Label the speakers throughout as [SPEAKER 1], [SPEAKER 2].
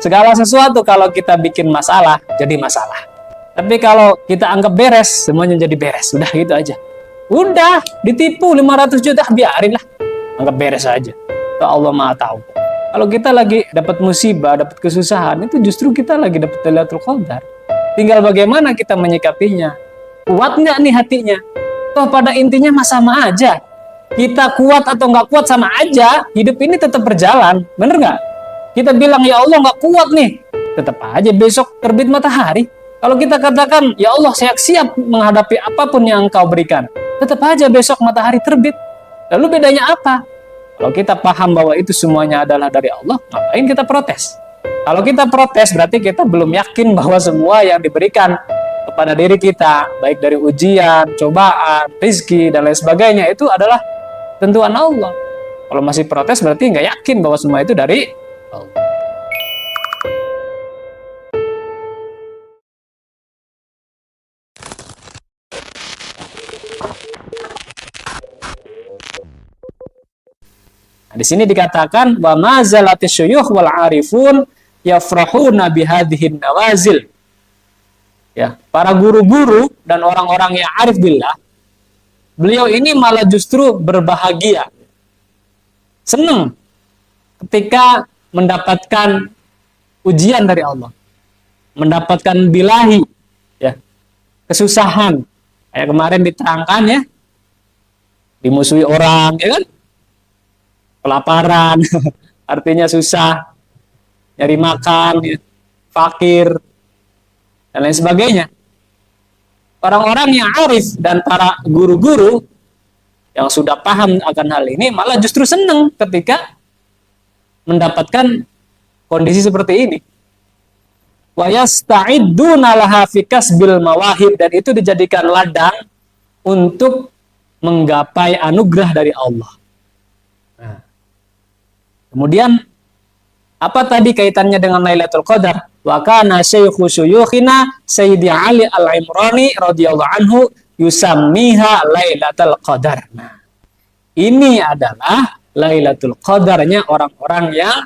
[SPEAKER 1] Segala sesuatu kalau kita bikin masalah, jadi masalah. Tapi kalau kita anggap beres, semuanya jadi beres. Udah gitu aja. Udah, ditipu 500 juta, biarin lah. Anggap beres aja. Allah Maha tahu. Kalau kita lagi dapat musibah, dapat kesusahan, itu justru kita lagi dapat Lailatul Qadar. Tinggal bagaimana kita menyikapinya. Kuat nggak nih hatinya? Toh pada intinya sama aja. Kita kuat atau nggak kuat sama aja. Hidup ini tetap berjalan. Bener nggak? Kita bilang, ya Allah nggak kuat nih. Tetap aja besok terbit matahari. Kalau kita katakan, ya Allah saya siap menghadapi apapun yang Engkau berikan. Tetap aja besok matahari terbit. Lalu bedanya apa? Kalau kita paham bahwa itu semuanya adalah dari Allah, ngapain kita protes? Kalau kita protes berarti kita belum yakin bahwa semua yang diberikan kepada diri kita, baik dari ujian, cobaan, rizki, dan lain sebagainya, itu adalah tentuan Allah. Kalau masih protes berarti nggak yakin bahwa semua itu dari Allah. Nah, di sini dikatakan wa mazalatis syuyukh wal arifun yafrahuna bihadhihin nawazil. Ya, para guru-guru dan orang-orang yang arif billah, beliau ini malah justru berbahagia, senang ketika mendapatkan ujian dari Allah, mendapatkan bilahi, ya, kesusahan. Kayak kemarin diterangkan ya, dimusuhi orang, ya kan? Kelaparan, artinya susah, nyari makan, ya, fakir, dan lain sebagainya. Orang-orang yang arif dan para guru-guru yang sudah paham akan hal ini malah justru senang ketika mendapatkan kondisi seperti ini. Wa yasta'idduna laha fi kasbil mawahib, dan itu dijadikan ladang untuk menggapai anugerah dari Allah. Nah, kemudian apa tadi kaitannya dengan Lailatul Qadar? Wa kana syaikhu syuyukhina Sayyidi Ali Al-Imrani radhiyallahu anhu yusammiha Lailatul Qadar. Nah, ini adalah Lailatul Qadarnya orang-orang yang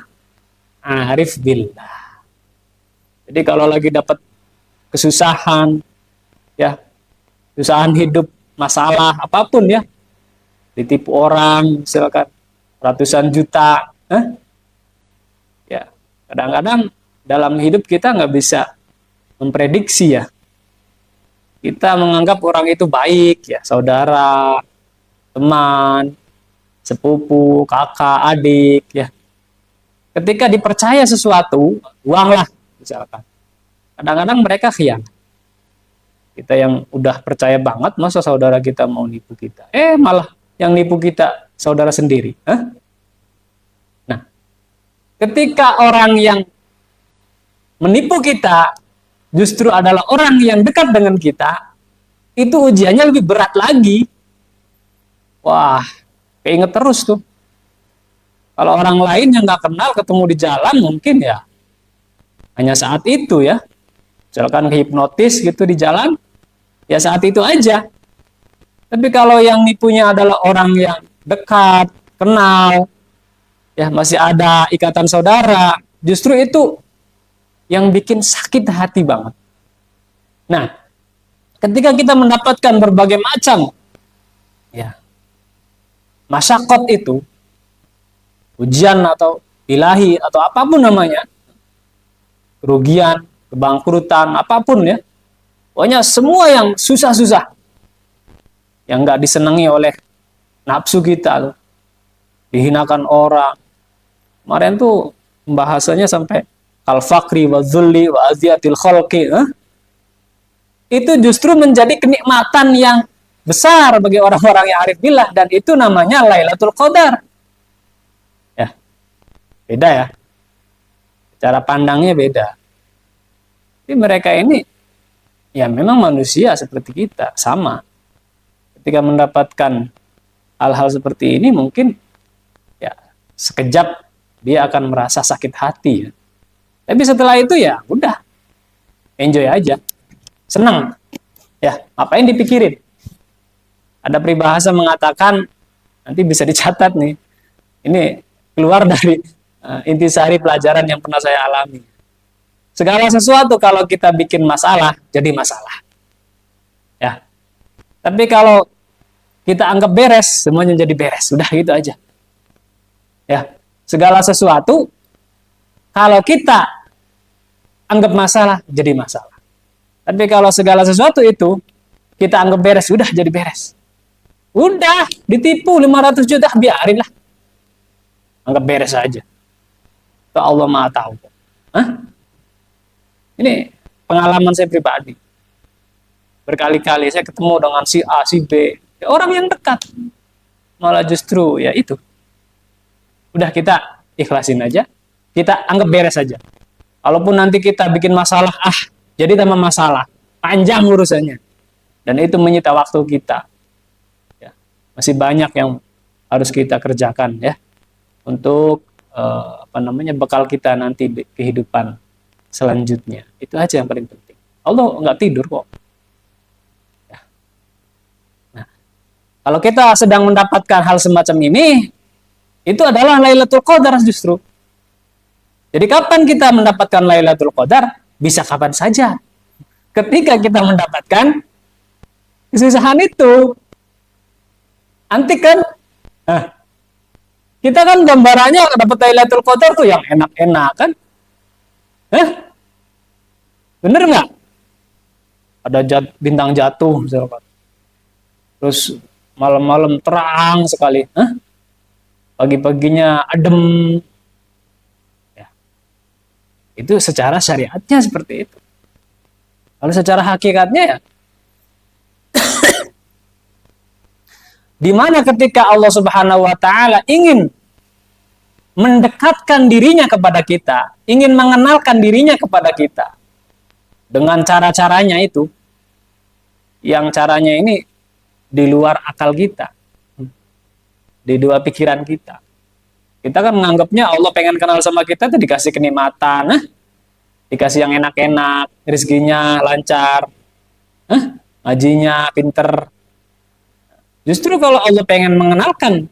[SPEAKER 1] arif billah. Jadi kalau lagi dapat kesusahan, ya, kesusahan hidup, masalah apapun ya, ditipu orang, misalkan ratusan juta, ya, kadang-kadang dalam hidup kita nggak bisa memprediksi ya. Kita menganggap orang itu baik, ya, saudara, teman, sepupu, kakak, adik, ya. Ketika dipercaya sesuatu, uang lah, misalkan. Kadang-kadang mereka khianat. Kita yang udah percaya banget, masa saudara kita mau nipu kita? Malah yang nipu kita saudara sendiri. Nah, ketika orang yang menipu kita justru adalah orang yang dekat dengan kita, itu ujiannya lebih berat lagi. Wah, keinget terus tuh. Kalau orang lain yang nggak kenal ketemu di jalan mungkin ya hanya saat itu ya. Misalkan hipnotis gitu di jalan, ya saat itu aja. Tapi kalau yang nipunya adalah orang yang dekat, kenal, ya masih ada ikatan saudara, justru itu yang bikin sakit hati banget. Nah, ketika kita mendapatkan berbagai macam ya masyakot itu, ujian atau ilahi atau apapun namanya, kerugian, kebangkrutan, apapun ya, pokoknya semua yang susah-susah, yang nggak disenangi oleh nafsu kita, dihinakan orang. Kemarin tuh pembahasannya sampai al-fakri wa zulli wa aziyatil khalqi. Itu justru menjadi kenikmatan yang besar bagi orang-orang yang arif billah, dan itu namanya Lailatul Qadar. Ya. Beda ya. Cara pandangnya beda. Tapi mereka ini ya memang manusia seperti kita, sama. Ketika mendapatkan hal-hal seperti ini mungkin ya sekejap dia akan merasa sakit hati ya. Tapi setelah itu ya udah, enjoy aja, senang. Ya, ngapain dipikirin? Ada peribahasa mengatakan, nanti bisa dicatat nih, ini keluar dari intisari pelajaran yang pernah saya alami. Segala sesuatu kalau kita bikin masalah, jadi masalah. Ya. Tapi kalau kita anggap beres, semuanya jadi beres. Udah gitu aja. Ya. Segala sesuatu kalau kita anggap masalah, jadi masalah. Tapi kalau segala sesuatu itu kita anggap beres, udah jadi beres. Udah, ditipu 500 juta, biarin lah. Anggap beres aja. Itu Allah Maha tahu. Hah? Ini pengalaman saya pribadi. Berkali-kali saya ketemu dengan si A, si B, ya, orang yang dekat. Malah justru ya itu. Udah kita ikhlasin aja, kita anggap beres aja. Walaupun nanti kita bikin masalah, jadi tambah masalah. Panjang urusannya. Dan itu menyita waktu kita. Ya, masih banyak yang harus kita kerjakan ya. Untuk bekal kita nanti di kehidupan selanjutnya. Itu aja yang paling penting. Allah nggak tidur kok. Ya. Nah, kalau kita sedang mendapatkan hal semacam ini, itu adalah Lailatul Qadar justru. Jadi kapan kita mendapatkan Lailatul Qadar? Bisa kapan saja. Ketika kita mendapatkan kesusahan itu. Nanti kan, kita kan gambarannya dapat Lailatul Qadar tuh yang enak-enak kan? Bener nggak? Ada bintang jatuh misalkan. Terus malam-malam terang sekali. Pagi-paginya adem. Ya. Itu secara syariatnya seperti itu. Kalau secara hakikatnya ya, di mana ketika Allah Subhanahu wa taala ingin mendekatkan dirinya kepada kita, ingin mengenalkan dirinya kepada kita dengan cara-caranya itu, yang caranya ini di luar akal kita, di luar pikiran kita. Kita kan menganggapnya Allah pengen kenal sama kita tuh dikasih kenikmatan, dikasih yang enak-enak, rezekinya lancar, ngajinya pinter. Justru kalau Allah pengen mengenalkan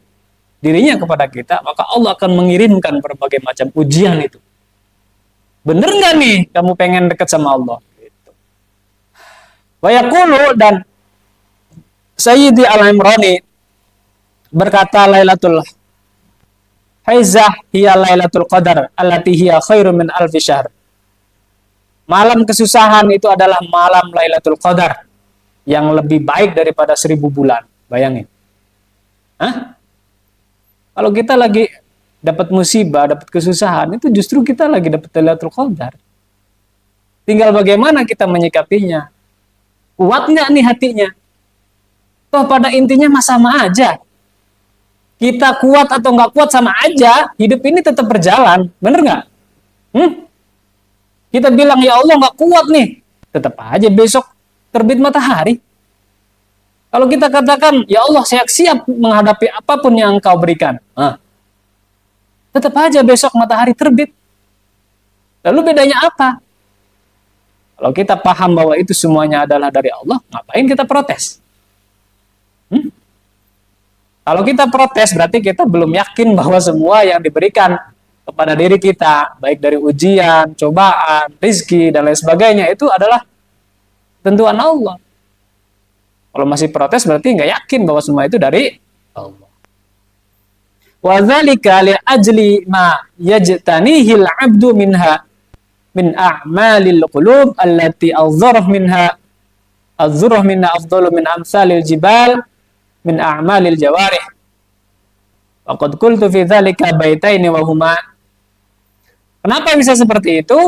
[SPEAKER 1] dirinya kepada kita, maka Allah akan mengirimkan berbagai macam ujian itu. Bener nggak nih kamu pengen dekat sama Allah? Gitu. Wa yaqulu, dan Sayyidi Al-Imrani berkata, Lailatul Haizah hiya Lailatul Qadar allati hiya khairu min alfi syahr. Malam kesusahan itu adalah malam Lailatul Qadar yang lebih baik daripada 1000 bulan. Bayangin. Kalau kita lagi dapat musibah, dapat kesusahan, itu justru kita lagi dapat Lailatul Qadar. Tinggal bagaimana kita menyikapinya. Kuat nggak nih hatinya? Toh pada intinya sama aja. Kita kuat atau nggak kuat sama aja. Hidup ini tetap berjalan. Bener nggak? Kita bilang, ya Allah nggak kuat nih. Tetap aja besok terbit matahari. Kalau kita katakan, ya Allah saya siap menghadapi apapun yang Engkau berikan. Tetap aja besok matahari terbit. Lalu bedanya apa? Kalau kita paham bahwa itu semuanya adalah dari Allah, ngapain kita protes? Kalau kita protes, berarti kita belum yakin bahwa semua yang diberikan kepada diri kita, baik dari ujian, cobaan, rizki, dan lain sebagainya, itu adalah tentuan Allah. Kalau masih protes, berarti nggak yakin bahwa semua itu dari Allah. Wa dzalika li ajli ma yajtanihil 'abdu minha min a'malil qulub allati adh-dhurah minha afdalu min amsalil jibal min a'malil jawarih. Waqad qultu fi dzalika baitaini wa huma. Kenapa bisa seperti itu?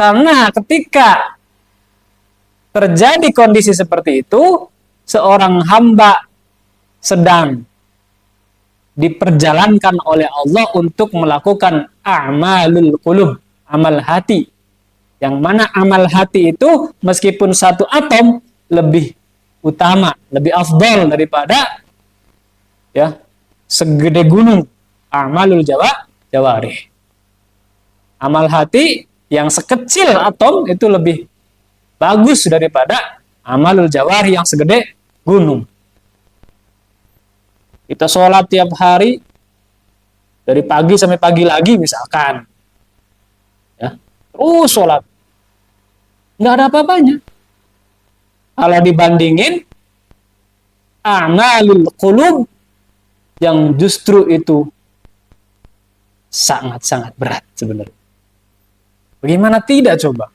[SPEAKER 1] Karena ketika terjadi kondisi seperti itu, seorang hamba sedang diperjalankan oleh Allah untuk melakukan a'malul qulub, amal hati. Yang mana amal hati itu meskipun satu atom lebih utama, lebih afdal daripada ya segede gunung. Amalul jawarih. Amal hati yang sekecil atom itu lebih bagus daripada amalul jawarih yang segede gunung. Kita sholat tiap hari dari pagi sampai pagi lagi misalkan. Ya. terus sholat. Nggak ada apa-apanya. Kalau dibandingin a'malul qulub yang justru itu sangat-sangat berat sebenarnya. Bagaimana tidak coba?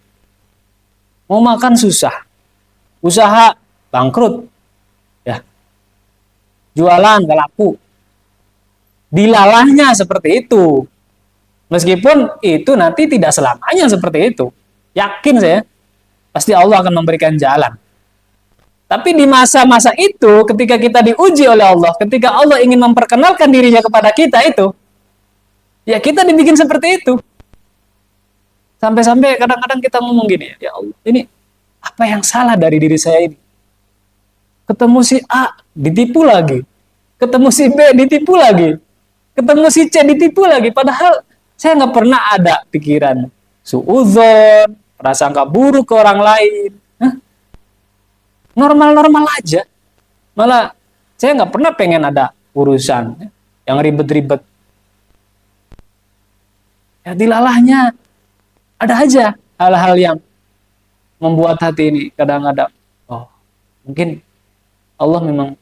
[SPEAKER 1] Mau makan susah, usaha bangkrut, ya, jualan gak laku, dilalahnya seperti itu. Meskipun itu nanti tidak selamanya seperti itu, yakin saya, pasti Allah akan memberikan jalan. Tapi di masa-masa itu, ketika kita diuji oleh Allah, ketika Allah ingin memperkenalkan dirinya kepada kita itu, ya kita dibikin seperti itu. Sampai-sampai kadang-kadang kita ngomong gini, ya Allah, ini apa yang salah dari diri saya ini? Ketemu si A, ditipu lagi. Ketemu si B, ditipu lagi. Ketemu si C, ditipu lagi. Padahal saya nggak pernah ada pikiran suudzon, prasangka buruk ke orang lain. Normal-normal aja. Malah saya nggak pernah pengen ada urusan yang ribet-ribet. Ya dilalahnya ada aja hal-hal yang membuat hati ini kadang-kadang, oh mungkin Allah memang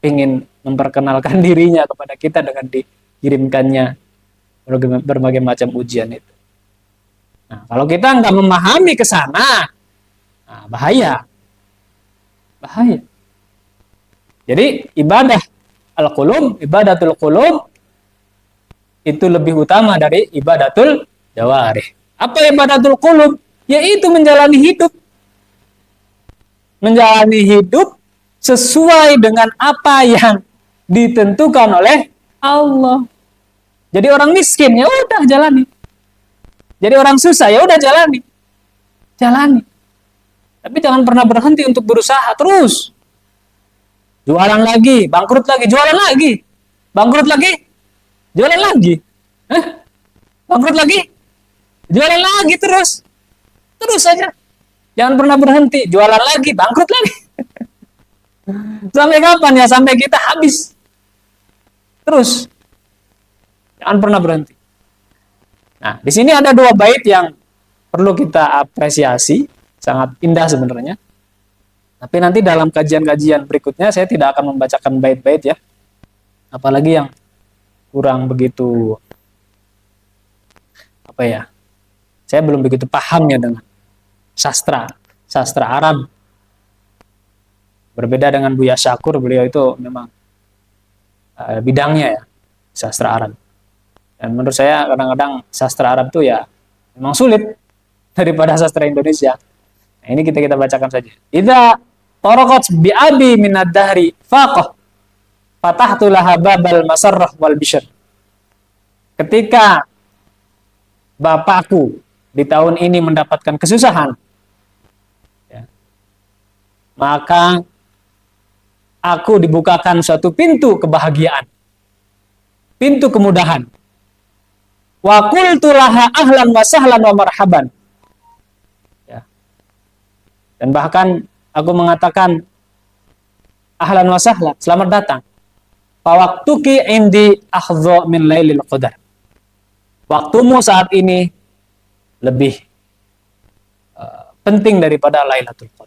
[SPEAKER 1] ingin memperkenalkan dirinya kepada kita dengan dikirimkannya berbagai macam ujian itu. Nah, kalau kita nggak memahami ke sana, nah, bahaya. Jadi ibadatul qulub itu lebih utama dari ibadatul jawarih. Apa ibadatul qulub? Yaitu menjalani hidup. Menjalani hidup sesuai dengan apa yang ditentukan oleh Allah. Jadi orang miskin, ya udah jalani. Jadi orang susah, ya udah jalani. Tapi jangan pernah berhenti untuk berusaha terus. Jualan lagi, bangkrut lagi, jualan lagi. Bangkrut lagi, jualan lagi. Bangkrut lagi, jualan lagi terus. Terus saja. Jangan pernah berhenti, jualan lagi, bangkrut lagi. Sampai kapan ya? Sampai kita habis. Terus. Jangan pernah berhenti. Nah, di sini ada 2 bait yang perlu kita apresiasi, sangat indah sebenarnya. Tapi nanti dalam kajian-kajian berikutnya saya tidak akan membacakan bait-bait ya. Apalagi yang kurang begitu apa ya? Saya belum begitu pahamnya dengan sastra Arab. Berbeda dengan Buya Syakur, beliau itu memang bidangnya ya, sastra Arab. Dan menurut saya kadang-kadang sastra Arab itu ya memang sulit daripada sastra Indonesia. Nah, ini kita bacakan saja. Idza taraqat bi abi min ad-dahri faqah fatahtu laha babal masarrah wal bishr. Ketika bapakku di tahun ini mendapatkan kesusahan, ya, maka aku dibukakan suatu pintu kebahagiaan, pintu kemudahan. Wa qultu laha ahlan wa sahlan wa marhaban. Ya. Dan bahkan aku mengatakan ahlan wa sahlan, selamat datang. Fa waqtuki indi akhdha min lailil qadar. Waktumu saat ini lebih penting daripada Lailatul Qadar.